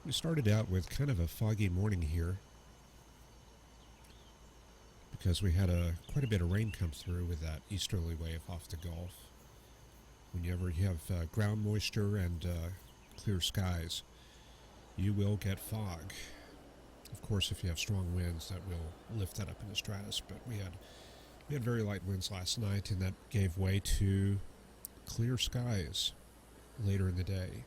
We started out with kind of a foggy morning here because we had quite a bit of rain come through with that easterly wave off the Gulf. Whenever you have ground moisture and clear skies, you will get fog. Of course, if you have strong winds, that will lift that up in the stratus. But we had very light winds last night, and that gave way to clear skies later in the day.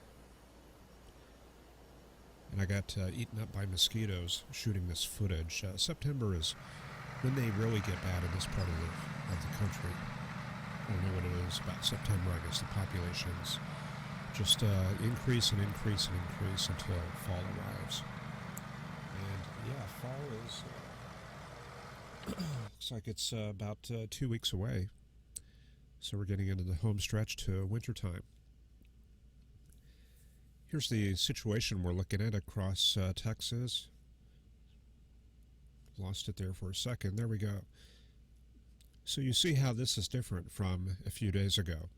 And I got eaten up by mosquitoes shooting this footage. September is when they really get bad in this part of the country. I don't know what it is about September. I guess the populations just increase and increase and increase until fall arrives. And yeah, fall is looks like it's about 2 weeks away. So we're getting into the home stretch to wintertime. Here's the situation we're looking at across Texas. Lost it there for a second. There we go. So you see how this is different from a few days ago.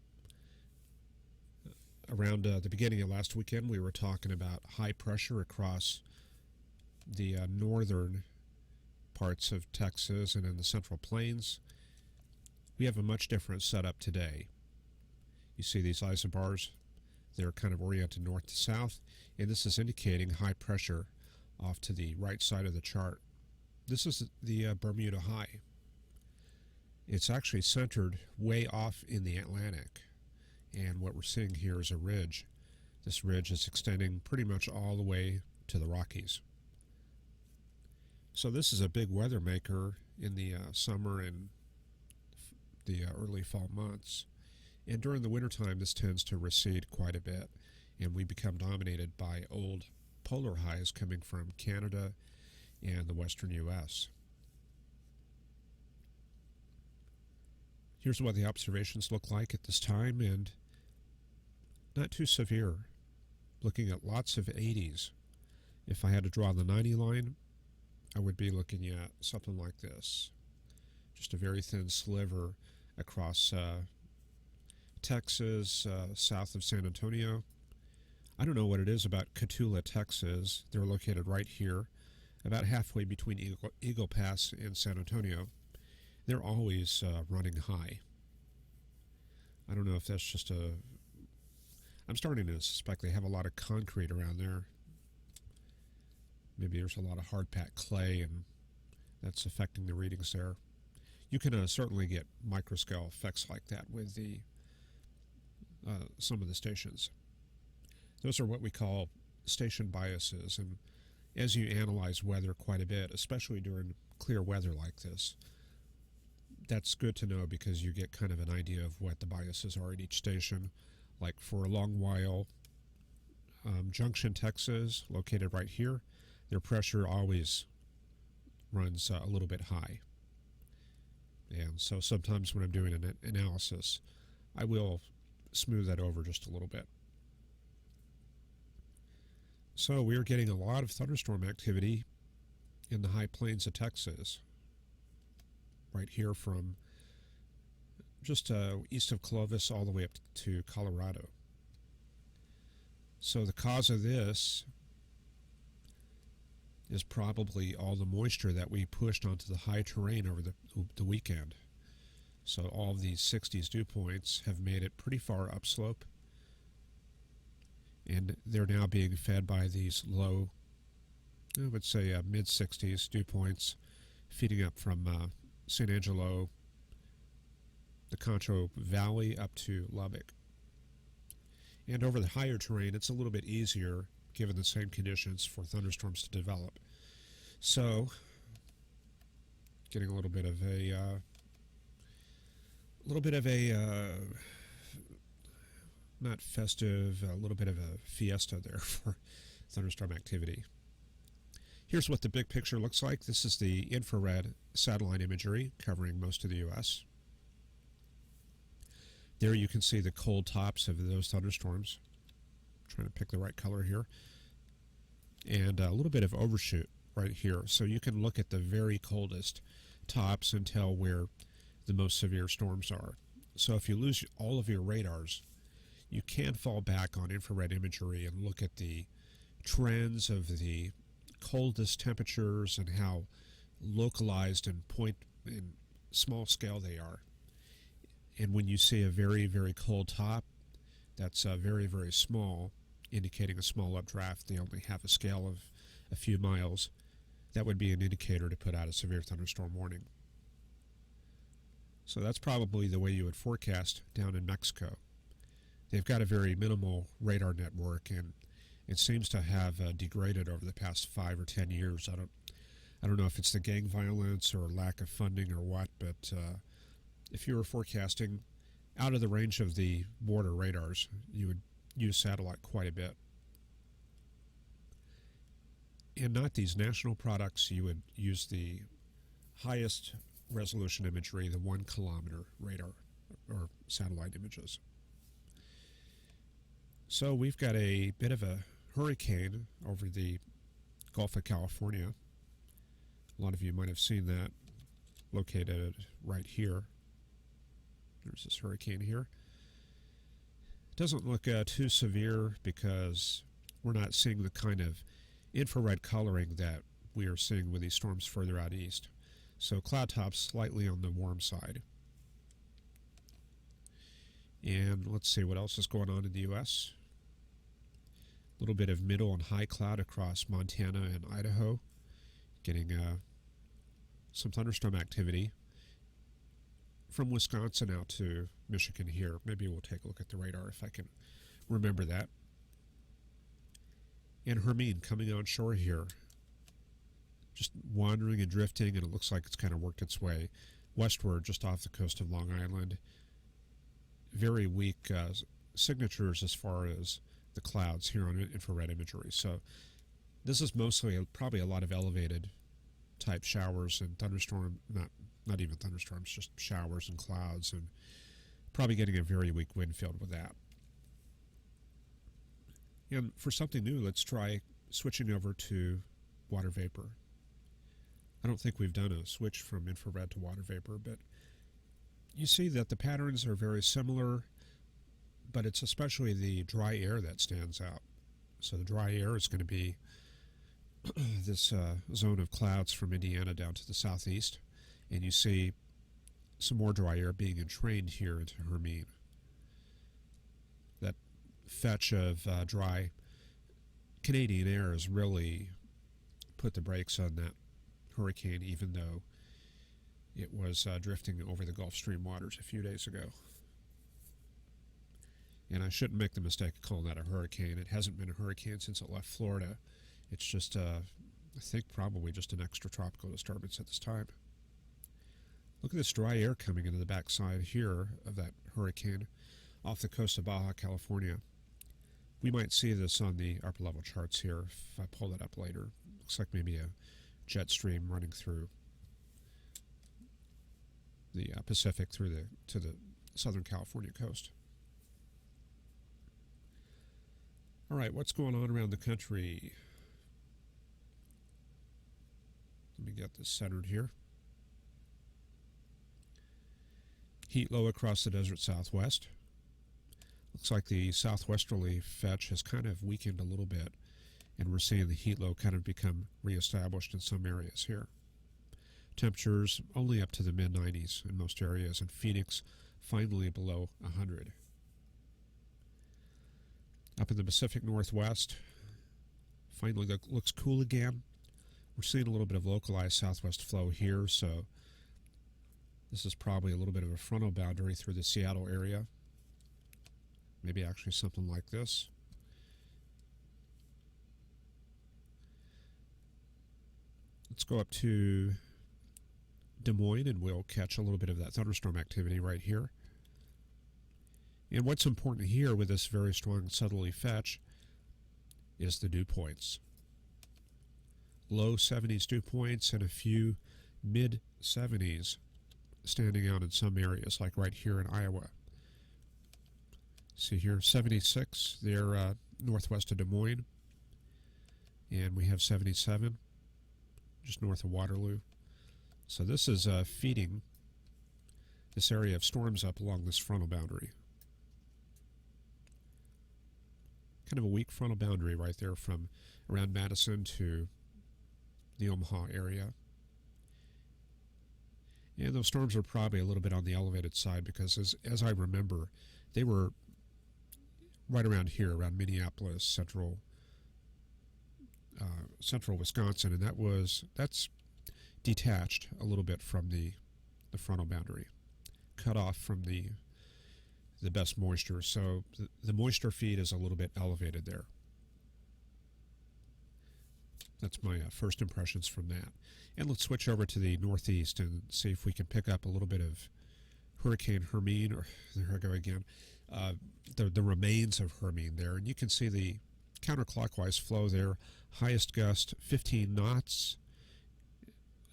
Around the beginning of last weekend, we were talking about high pressure across the northern parts of Texas and in the Central Plains. We have a much different setup today. You see these isobars? They're kind of oriented north to south, and this is indicating high pressure off to the right side of the chart. This is the Bermuda High. It's actually centered way off in the Atlantic, and what we're seeing here is a ridge. This ridge is extending pretty much all the way to the Rockies. So this is a big weather maker in the summer and the early fall months. And during the wintertime, this tends to recede quite a bit, and we become dominated by old polar highs coming from Canada and the western U.S. Here's what the observations look like at this time, and not too severe. Looking at lots of 80s. If I had to draw the 90 line, I would be looking at something like this. Just a very thin sliver across Texas, south of San Antonio. I don't know what it is about Cotulla, Texas. They're located right here, about halfway between Eagle Pass and San Antonio. They're always running high. I don't know if that's just I'm starting to suspect they have a lot of concrete around there. Maybe there's a lot of hard-packed clay, and that's affecting the readings there. You can certainly get microscale effects like that with some of the stations. Those are what we call station biases, and as you analyze weather quite a bit, especially during clear weather like this, that's good to know because you get kind of an idea of what the biases are at each station. Like for a long while, Junction, Texas, located right here, their pressure always runs a little bit high. And so sometimes when I'm doing an analysis, I will smooth that over just a little bit. So we are getting a lot of thunderstorm activity in the high plains of Texas, right here from just east of Clovis all the way up to Colorado. So the cause of this is probably all the moisture that we pushed onto the high terrain over the weekend. So all of these 60s dew points have made it pretty far upslope, and they're now being fed by these low, I would say mid-60s dew points, feeding up from San Angelo, the Concho Valley up to Lubbock. And over the higher terrain, it's a little bit easier, given the same conditions, for thunderstorms to develop. So, getting a little bit of a not festive, a little bit of a fiesta there for thunderstorm activity. Here's what the big picture looks like. This is the infrared satellite imagery covering most of the U.S. There you can see the cold tops of those thunderstorms. I'm trying to pick the right color here. And a little bit of overshoot right here. So you can look at the very coldest tops and tell where the most severe storms are. So if you lose all of your radars, you can fall back on infrared imagery and look at the trends of the coldest temperatures and how localized and in small scale they are. And when you see a very, very cold top, that's very, very small, indicating a small updraft. They only have a scale of a few miles. That would be an indicator to put out a severe thunderstorm warning. So that's probably the way you would forecast down in Mexico. They've got a very minimal radar network, and it seems to have degraded over the past 5 or 10 years. I don't know if it's the gang violence or lack of funding or what, but if you were forecasting out of the range of the border radars, you would use satellite quite a bit. And not these national products, you would use the highest resolution imagery, the 1 kilometer radar or satellite images. So we've got a bit of a hurricane over the Gulf of California. A lot of you might have seen that, located right here. There's this hurricane here. It doesn't look too severe because we're not seeing the kind of infrared coloring that we are seeing with these storms further out east. So cloud top slightly on the warm side. And let's see what else is going on in the U.S. A little bit of middle and high cloud across Montana and Idaho. Getting some thunderstorm activity from Wisconsin out to Michigan here. Maybe we'll take a look at the radar if I can remember that. And Hermine coming on shore here. Just wandering and drifting, and it looks like it's kind of worked its way westward just off the coast of Long Island. Very weak signatures as far as the clouds here on infrared imagery. So this is mostly probably a lot of elevated type showers and thunderstorm, not even thunderstorms, just showers and clouds, and probably getting a very weak wind field with that. And for something new, let's try switching over to water vapor. I don't think we've done a switch from infrared to water vapor, but you see that the patterns are very similar, but it's especially the dry air that stands out. So the dry air is going to be this zone of clouds from Indiana down to the southeast, and you see some more dry air being entrained here into Hermine. That fetch of dry Canadian air has really put the brakes on that hurricane, even though it was drifting over the Gulf Stream waters a few days ago. And I shouldn't make the mistake of calling that a hurricane. It hasn't been a hurricane since it left Florida. It's just, I think, probably just an extratropical disturbance at this time. Look at this dry air coming into the backside here of that hurricane off the coast of Baja California. We might see this on the upper level charts here if I pull that up later. Looks like maybe a jet stream running through the Pacific to the Southern California coast. All right, what's going on around the country? Let me get this centered here. Heat low across the desert southwest. Looks like the southwesterly fetch has kind of weakened a little bit, and we're seeing the heat low kind of become reestablished in some areas here. Temperatures only up to the mid-90s in most areas, and Phoenix finally below 100. Up in the Pacific Northwest, finally looks cool again. We're seeing a little bit of localized southwest flow here, so this is probably a little bit of a frontal boundary through the Seattle area. Maybe actually something like this. Let's go up to Des Moines, and we'll catch a little bit of that thunderstorm activity right here. And what's important here with this very strong southerly fetch is the dew points. Low 70s dew points and a few mid 70s standing out in some areas, like right here in Iowa. See here, 76 there northwest of Des Moines, and we have 77 just north of Waterloo. So this is feeding this area of storms up along this frontal boundary. Kind of a weak frontal boundary right there from around Madison to the Omaha area. And those storms are probably a little bit on the elevated side because, as I remember, they were right around here, around Minneapolis, central Wisconsin, and that's detached a little bit from the frontal boundary, cut off from the best moisture. So the moisture feed is a little bit elevated there. That's my first impressions from that. And let's switch over to the northeast and see if we can pick up a little bit of Hurricane Hermine, or there I go again, the remains of Hermine there. And you can see the counterclockwise flow there. Highest gust 15 knots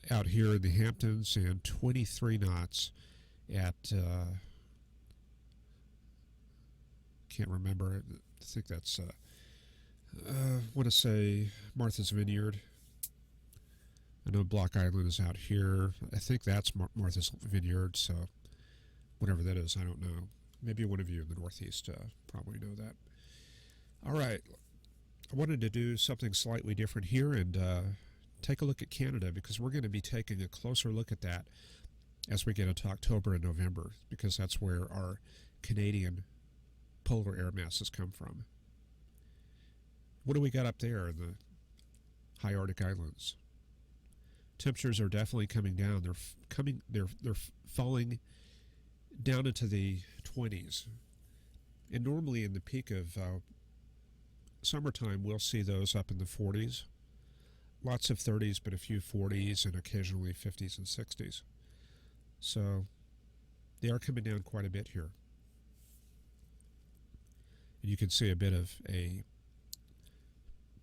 out here in the Hamptons and 23 knots at, can't remember, I think that's, I want to say Martha's Vineyard. I know Block Island is out here. I think that's Martha's Vineyard, so whatever that is, I don't know. Maybe one of you in the Northeast probably know that. All right. I wanted to do something slightly different here and take a look at Canada, because we're going to be taking a closer look at that as we get into October and November, because that's where our Canadian polar air masses come from. What do we got up there in the high Arctic islands? Temperatures are definitely coming down. They're falling down into the 20s. And normally in the peak of summertime, we'll see those up in the 40s. Lots of 30s, but a few 40s and occasionally 50s and 60s. So they are coming down quite a bit here. And you can see a bit of a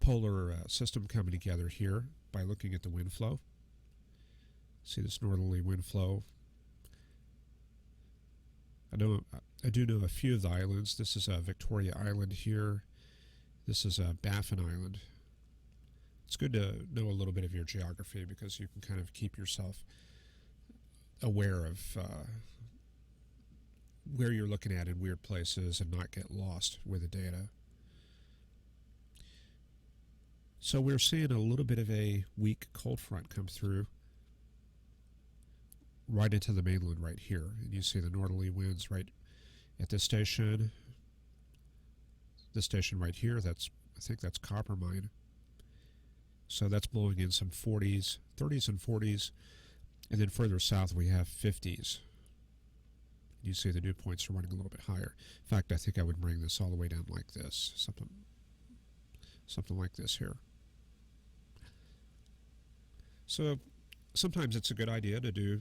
polar system coming together here by looking at the wind flow. See this northerly wind flow. I do know a few of the islands. This is Victoria Island here. This is Baffin Island. It's good to know a little bit of your geography, because you can kind of keep yourself aware of where you're looking at in weird places and not get lost with the data. So we're seeing a little bit of a weak cold front come through right into the mainland right here. And you see the northerly winds right at this station. This station right here, I think that's Coppermine. So that's blowing in some 40s, 30s and 40s. And then further south we have 50s. You see the dew points are running a little bit higher. In fact, I think I would bring this all the way down like this. Something like this here. So sometimes it's a good idea to do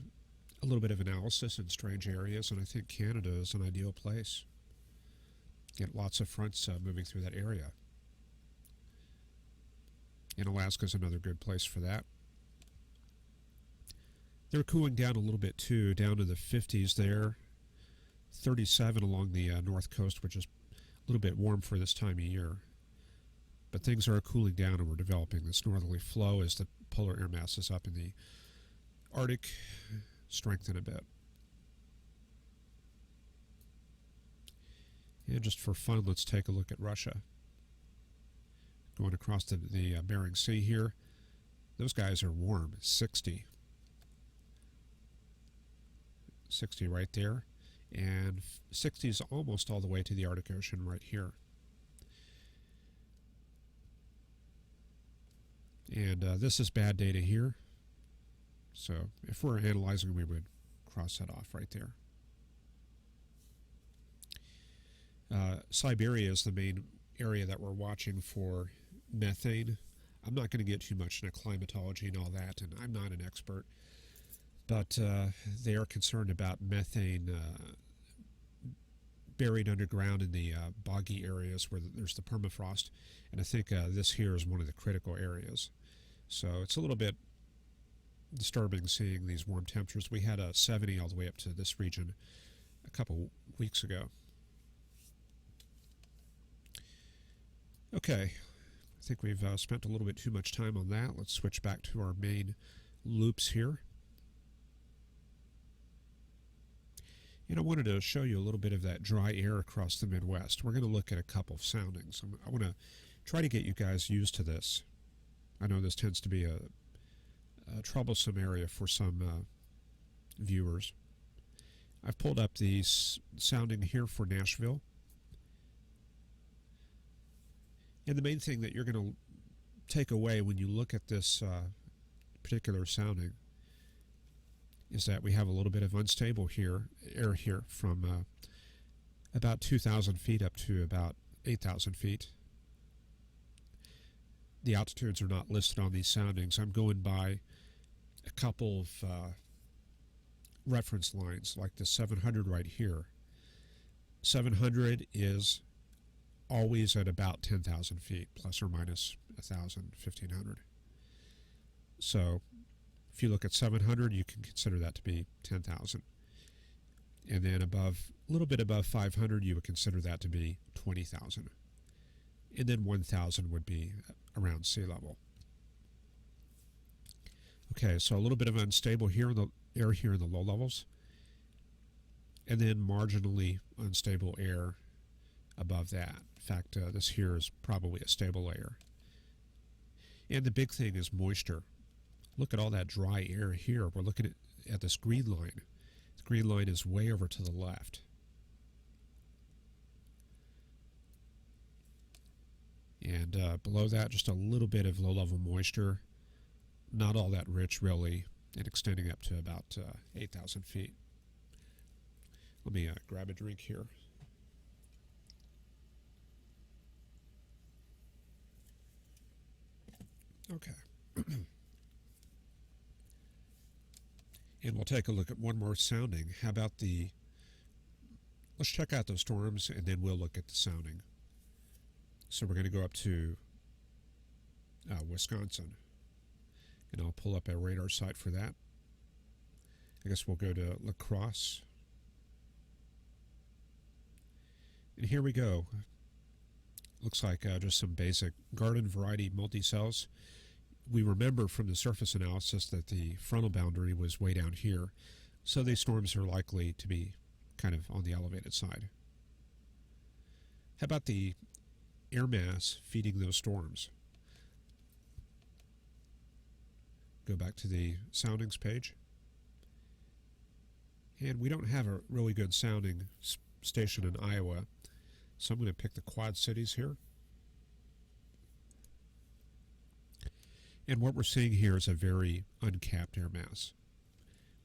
a little bit of analysis in strange areas, and I think Canada is an ideal place. Get lots of fronts moving through that area. And Alaska is another good place for that. They're cooling down a little bit too, down to the 50s there. 37 along the north coast, which is a little bit warm for this time of year. But things are cooling down, and we're developing this northerly flow as the polar air masses up in the Arctic strengthen a bit. And just for fun, let's take a look at Russia. Going across the Bering Sea here. Those guys are warm, 60. 60 right there. And 60 is almost all the way to the Arctic Ocean right here. And this is bad data here. So if we're analyzing, we would cross that off right there. Siberia is the main area that we're watching for methane. I'm not going to get too much into climatology and all that, and I'm not an expert. But they are concerned about methane buried underground in the boggy areas where there's the permafrost. And I think this here is one of the critical areas. So it's a little bit disturbing seeing these warm temperatures. We had a 70 all the way up to this region a couple weeks ago. Okay, I think we've spent a little bit too much time on that. Let's switch back to our main loops here. And I wanted to show you a little bit of that dry air across the Midwest. We're going to look at a couple of soundings. I want to try to get you guys used to this. I know this tends to be a troublesome area for some viewers. I've pulled up the sounding here for Nashville. And the main thing that you're going to take away when you look at this particular sounding is that we have a little bit of unstable air here from about 2,000 feet up to about 8,000 feet. The altitudes are not listed on these soundings. I'm going by a couple of reference lines, like the 700 right here. 700 is always at about 10,000 feet, plus or minus 1,000, 1,500. So if you look at 700, you can consider that to be 10,000. And then above, a little bit above 500, you would consider that to be 20,000. And then 1,000 would be around sea level. Okay, so a little bit of unstable here in the air here in the low levels, and then marginally unstable air above that. In fact, this here is probably a stable layer. And the big thing is moisture. Look at all that dry air here. We're looking at this green line. The green line is way over to the left. And below that, just a little bit of low-level moisture. Not all that rich, really, and extending up to about 8,000 feet. Let me grab a drink here. Okay. And we'll take a look at one more sounding. How about let's check out those storms, and then we'll look at the sounding. So we're going to go up to Wisconsin, and I'll pull up a radar site for that. I guess we'll go to La Crosse. And here we go. Looks like just some basic garden variety multi-cells. We remember from the surface analysis that the frontal boundary was way down here, so these storms are likely to be kind of on the elevated side. How about the air mass feeding those storms? Go back to the soundings page. And we don't have a really good sounding station in Iowa, so I'm going to pick the Quad Cities here. And what we're seeing here is a very uncapped air mass.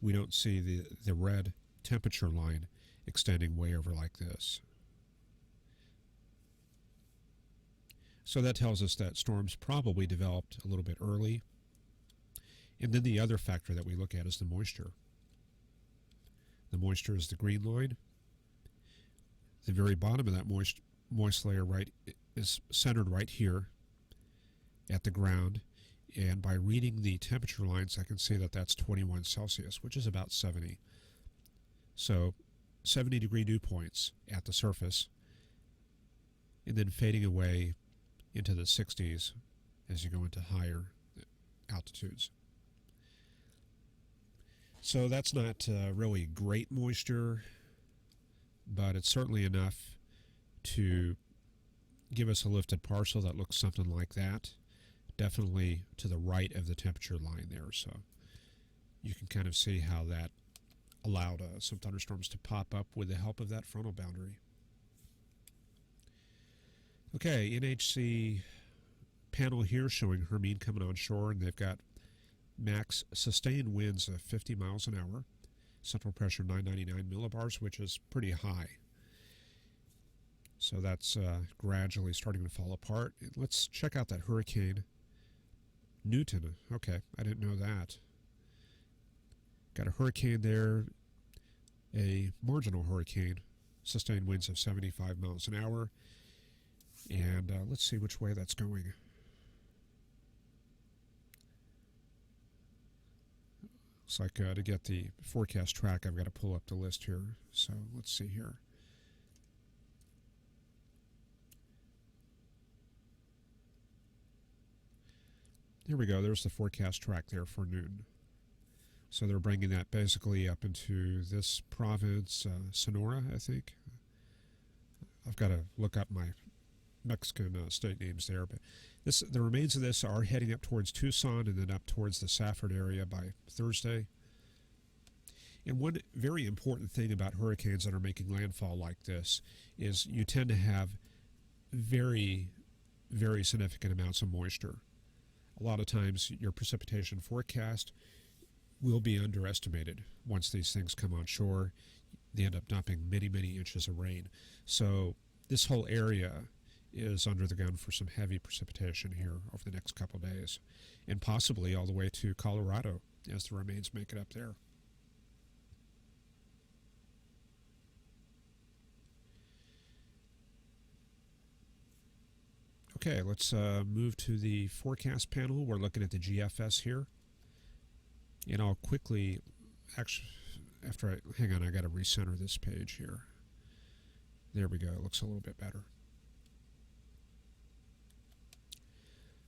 We don't see the red temperature line extending way over like this. So that tells us that storms probably developed a little bit early. And then the other factor that we look at is the moisture. The moisture is the green line. The very bottom of that moist layer is centered right here at the ground. And by reading the temperature lines, I can see that that's 21 Celsius, which is about 70. So 70-degree dew points at the surface, and then fading away into the 60s as you go into higher altitudes. So that's not really great moisture, but it's certainly enough to give us a lifted parcel that looks something like that. Definitely to the right of the temperature line there, so you can kind of see how that allowed some thunderstorms to pop up with the help of that frontal boundary. Okay, NHC panel here showing Hermine coming on shore, and they've got max sustained winds of 50 miles an hour, central pressure 999 millibars, which is pretty high. So that's gradually starting to fall apart. Let's check out that hurricane Newton. Okay, I didn't know that. Got a hurricane there, a marginal hurricane, sustained winds of 75 miles an hour. And let's see which way that's going. Looks like to get the forecast track, I've got to pull up the list here. So let's see here. Here we go. There's the forecast track there for Newton. So they're bringing that basically up into this province, Sonora, I think. I've got to look up my Mexican state names there. But the remains of this are heading up towards Tucson and then up towards the Safford area by Thursday. And one very important thing about hurricanes that are making landfall like this is you tend to have very, very significant amounts of moisture. A lot of times your precipitation forecast will be underestimated once these things come on shore. They end up dumping many, many inches of rain. So this whole area is under the gun for some heavy precipitation here over the next couple of days, and possibly all the way to Colorado as the remains make it up there. Okay, let's move to the forecast panel. We're looking at the GFS here. And I'll quickly, actually, hang on, I got to recenter this page here. There we go, it looks a little bit better.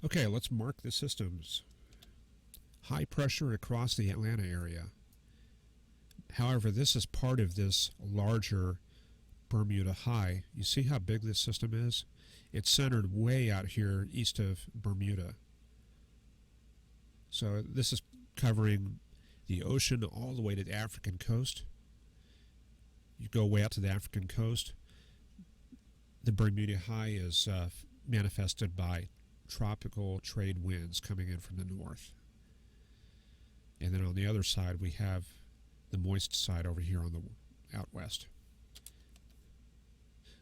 Okay, let's mark the systems. High pressure across the Atlanta area. However, this is part of this larger Bermuda high. You see how big this system is? It's centered way out here east of Bermuda. So this is covering the ocean all the way to the African coast. You go way out to the African coast. The Bermuda high is manifested by tropical trade winds coming in from the north. And then on the other side we have the moist side over here on the out west.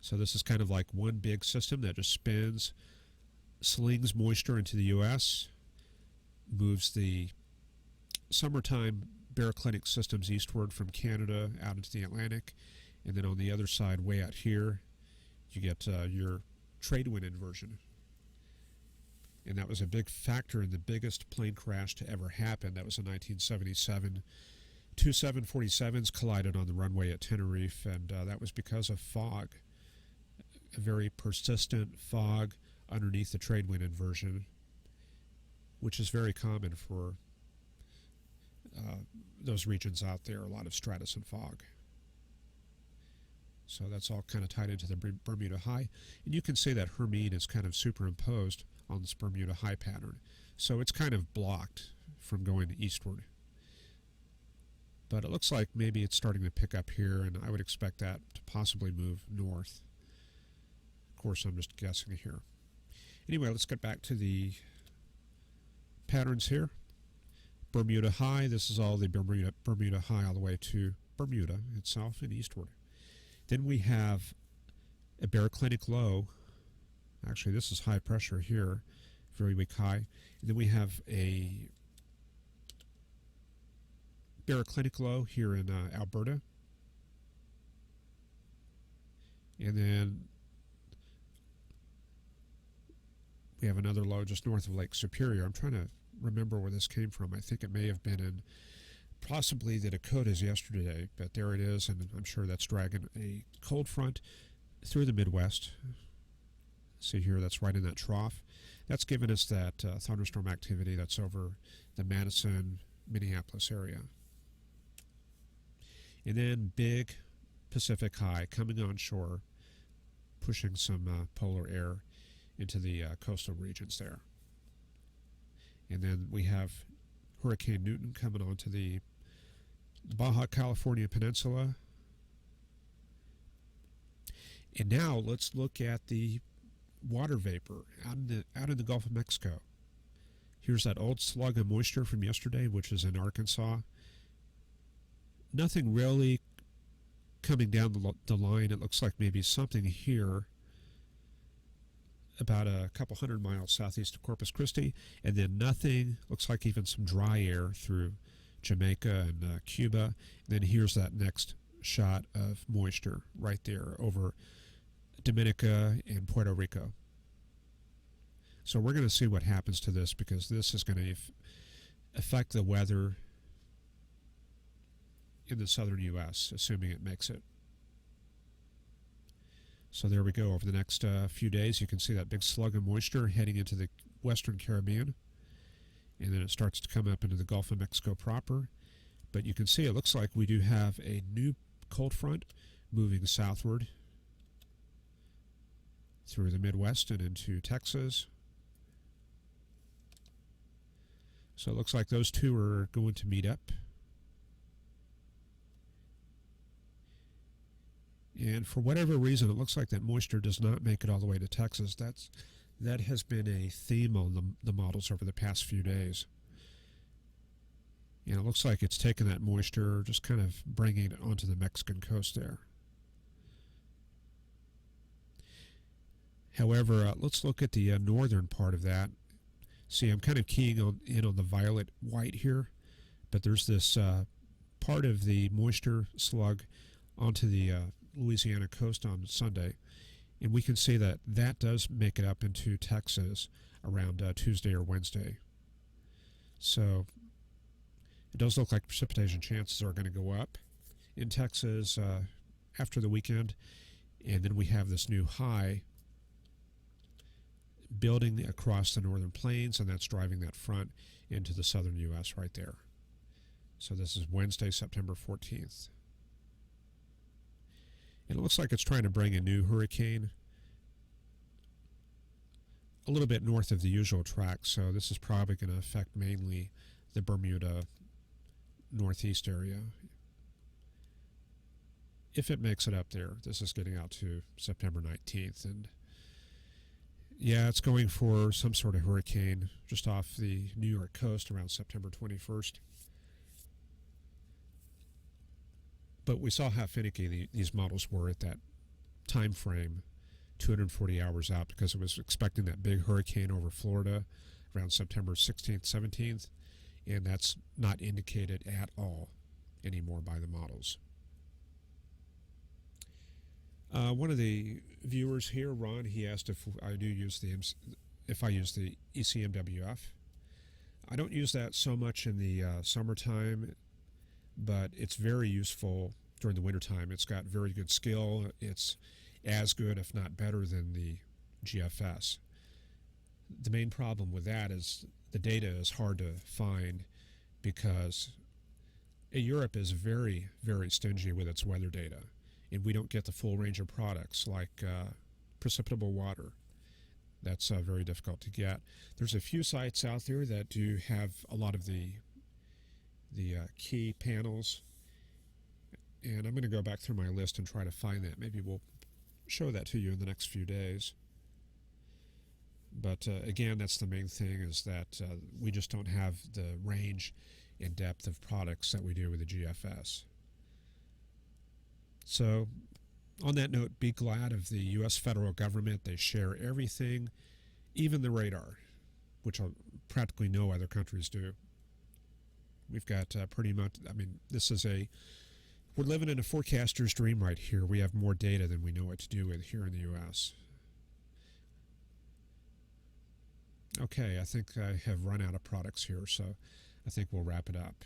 So this is kind of like one big system that just spins, slings moisture into the U.S., moves the summertime baroclinic systems eastward from Canada out into the Atlantic, and then on the other side, way out here, you get your trade wind inversion. And that was a big factor in the biggest plane crash to ever happen. That was in 1977. Two 747s collided on the runway at Tenerife, and that was because of fog. A very persistent fog underneath the trade wind inversion, which is very common for those regions out there, a lot of stratus and fog. So that's all kind of tied into the Bermuda High. And you can see that Hermine is kind of superimposed on this Bermuda High pattern. So it's kind of blocked from going eastward. But it looks like maybe it's starting to pick up here, and I would expect that to possibly move north. Of course, I'm just guessing here. Anyway, let's get back to the patterns here. Bermuda High, this is all the Bermuda High all the way to Bermuda itself and eastward. Then we have a baroclinic low. Actually, this is high pressure here, very weak high. And then we have a baroclinic low here in Alberta. And then we have another low just north of Lake Superior. I'm trying to remember where this came from. I think it may have been in possibly the Dakotas yesterday, but there it is, and I'm sure that's dragging a cold front through the Midwest. See here, that's right in that trough. That's given us that thunderstorm activity that's over the Madison, Minneapolis area. And then big Pacific high coming on shore, pushing some polar air into the coastal regions there. And then we have Hurricane Newton coming onto the Baja California Peninsula. And now let's look at the water vapor out in the Gulf of Mexico. Here's that old slug of moisture from yesterday, which is in Arkansas. Nothing really coming down the line. It looks like maybe something here about a couple hundred miles southeast of Corpus Christi, and then nothing. Looks like even some dry air through Jamaica and Cuba. And then here's that next shot of moisture right there over Dominica and Puerto Rico. So we're going to see what happens to this, because this is going to affect the weather in the southern U.S., assuming it makes it. So there we go. Over the next few days, you can see that big slug of moisture heading into the western Caribbean. And then it starts to come up into the Gulf of Mexico proper. But you can see it looks like we do have a new cold front moving southward. through the Midwest and into Texas. So it looks like those two are going to meet up. And for whatever reason, it looks like that moisture does not make it all the way to Texas. That has been a theme on the models over the past few days. And it looks like it's taken that moisture, just kind of bringing it onto the Mexican coast there. However, let's look at the northern part of that. See, I'm kind of keying in on the violet white here, but there's this part of the moisture slug onto the Louisiana coast on Sunday, and we can see that that does make it up into Texas around Tuesday or Wednesday. So it does look like precipitation chances are going to go up in Texas after the weekend, and then we have this new high building across the northern plains, and that's driving that front into the southern U.S. right there. So this is Wednesday, September 14th. And it looks like it's trying to bring a new hurricane a little bit north of the usual track, so this is probably going to affect mainly the Bermuda northeast area. If it makes it up there, this is getting out to September 19th, and yeah, it's going for some sort of hurricane just off the New York coast around September 21st. But we saw how finicky these models were at that time frame, 240 hours out, because it was expecting that big hurricane over Florida around September 16th, 17th, and that's not indicated at all anymore by the models. One of the viewers here, Ron, he asked if I use the ECMWF. I don't use that so much in the summertime, but it's very useful during the wintertime. It's got very good skill. It's as good, if not better, than the GFS. The main problem with that is the data is hard to find because Europe is very, very stingy with its weather data, and we don't get the full range of products like precipitable water. That's very difficult to get. There's a few sites out there that do have a lot of the key panels, and I'm going to go back through my list and try to find that. Maybe we'll show that to you in the next few days. But again, that's the main thing, is that we just don't have the range and depth of products that we do with the GFS. So on that note, be glad of the U.S. federal government. They share everything, even the radar, which practically no other countries do. We've got pretty much, we're living in a forecaster's dream right here. We have more data than we know what to do with here in the U.S. Okay, I think I have run out of products here, so I think we'll wrap it up.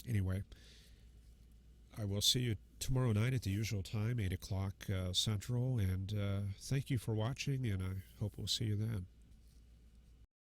Anyway, I will see you tomorrow night at the usual time, 8 o'clock Central, and thank you for watching, and I hope we'll see you then.